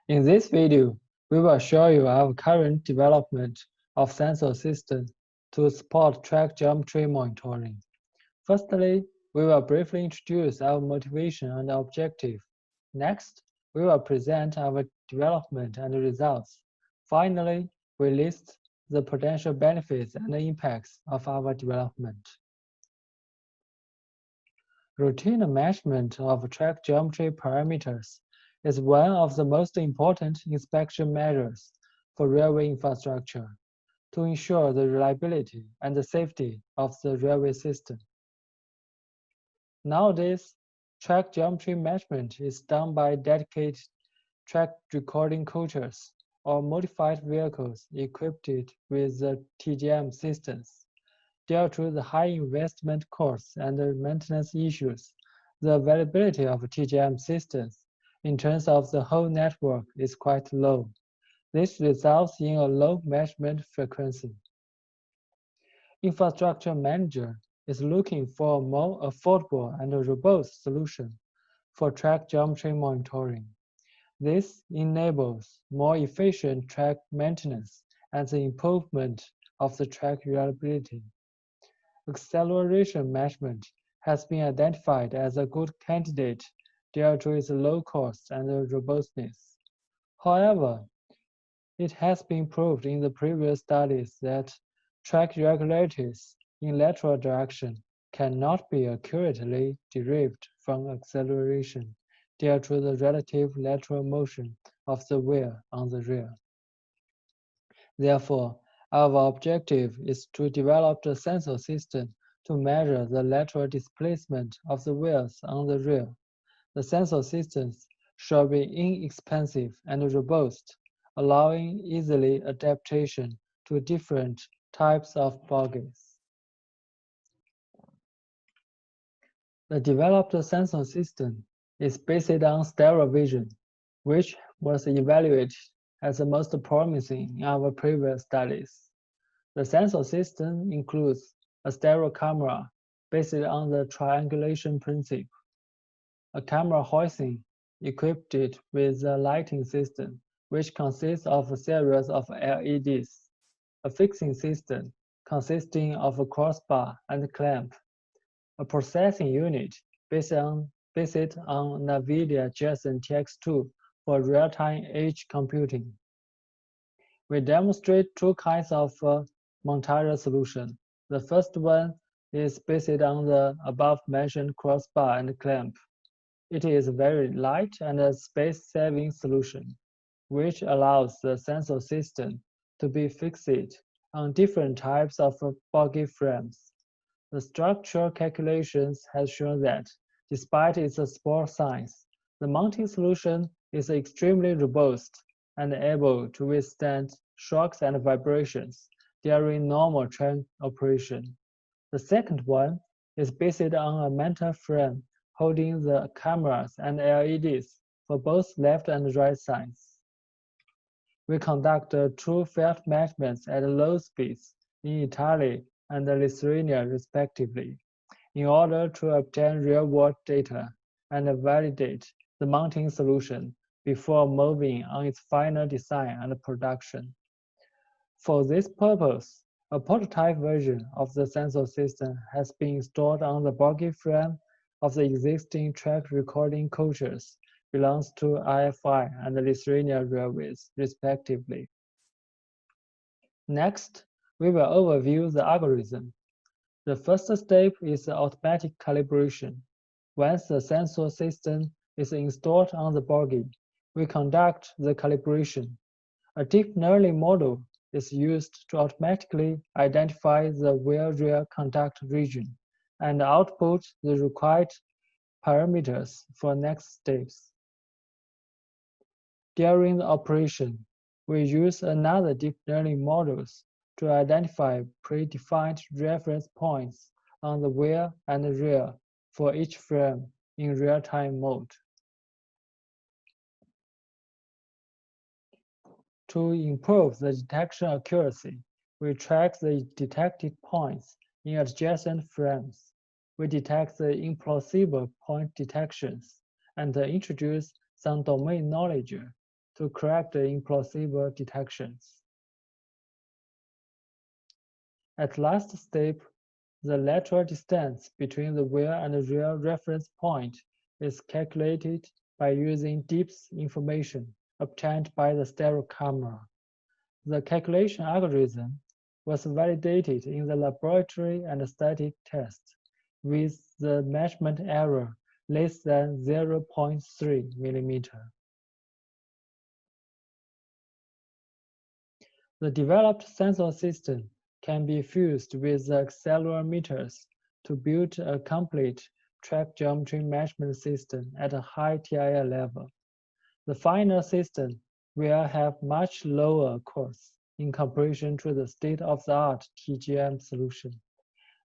In this video, we will show you our current development of sensor system to support track geometry monitoring. Firstly, we will briefly introduce our motivation and objective. Next, we will present our development and results. Finally, we list the potential benefits and impacts of our development. Routine measurement of track geometry parameters is one of the most important inspection measures for railway infrastructure to ensure the reliability and the safety of the railway system. Nowadays, track geometry measurement is done by dedicated track recording coaches or modified vehicles equipped with the TGM systems. Due to the high investment costs and the maintenance issues, the availability of TGM systems in terms of the whole network is quite low. This results in a low measurement frequency. Infrastructure manager is looking for a more affordable and robust solution for track geometry monitoring. This enables more efficient track maintenance and the improvement of the track reliability. Acceleration measurement has been identified as a good candidate due to its low cost and robustness. However, it has been proved in the previous studies that track irregularities in lateral direction cannot be accurately derived from acceleration due to the relative lateral motion of the wheel on the rail. Therefore, our objective is to develop the sensor system to measure the lateral displacement of the wheels on the rail. The sensor systems should be inexpensive and robust, allowing easily adaptation to different types of bogies. The developed sensor system is based on stereo vision, which was evaluated as the most promising in our previous studies. The sensor system includes a stereo camera based on the triangulation principle, a camera housing equipped with a lighting system, which consists of a series of LEDs, a fixing system consisting of a crossbar and clamp, a processing unit based on NVIDIA Jetson TX2 for real-time edge computing. We demonstrate two kinds of montage solution. The first one is based on the above-mentioned crossbar and clamp. It is a very light and a space-saving solution, which allows the sensor system to be fixed on different types of bogie frames. The structural calculations have shown that, despite its small size, the mounting solution is extremely robust and able to withstand shocks and vibrations during normal train operation. The second one is based on a metal frame holding the cameras and LEDs for both left and right sides. We conduct two field measurements at low speeds in Italy and Lithuania respectively, in order to obtain real-world data and validate the mounting solution before moving on its final design and production. For this purpose, a prototype version of the sensor system has been installed on the bogie frame of the existing track recording coaches belongs to IFI and Lithuania Railways, respectively. Next, we will overview the algorithm. The first step is automatic calibration. Once the sensor system is installed on the bogie, we conduct the calibration. A deep learning model is used to automatically identify the wheel-rail contact region and output the required parameters for next steps. During the operation, we use another deep learning models to identify predefined reference points on the wheel and rail for each frame in real-time mode. To improve the detection accuracy, we track the detected points in adjacent frames. We detect the implausible point detections and introduce some domain knowledge to correct the implausible detections. At last step, the lateral distance between the wheel and the real reference point is calculated by using depth information obtained by the stereo camera. The calculation algorithm was validated in the laboratory and static tests with the measurement error less than 0.3 mm. The developed sensor system can be fused with the accelerometers to build a complete track geometry measurement system at a high TIA level. The final system will have much lower costs in comparison to the state-of-the-art TGM solution.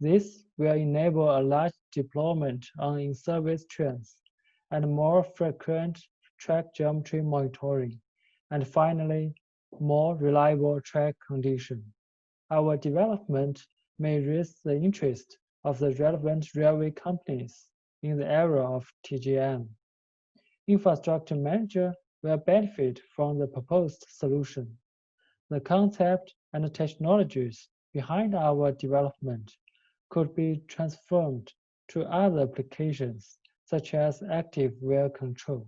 This will enable a large deployment on in-service trains and more frequent track geometry monitoring, and finally, more reliable track condition. Our development may raise the interest of the relevant railway companies in the area of TGM. Infrastructure manager will benefit from the proposed solution. The concept and the technologies behind our development could be transformed to other applications such as active wheel control.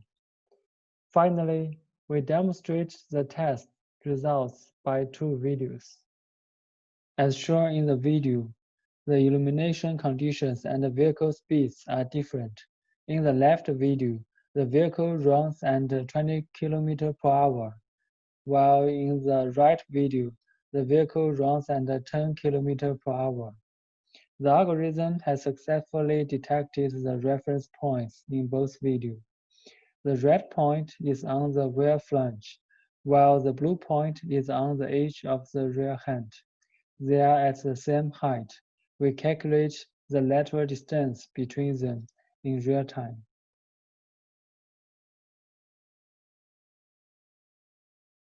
Finally, we demonstrate the test results by two videos. As shown in the video, the illumination conditions and the vehicle speeds are different. In the left video, the vehicle runs at 20 km per hour, while in the right video, the vehicle runs at 10 km per hour. The algorithm has successfully detected the reference points in both videos. The red point is on the rear flange, while the blue point is on the edge of the rear hand. They are at the same height. We calculate the lateral distance between them in real time.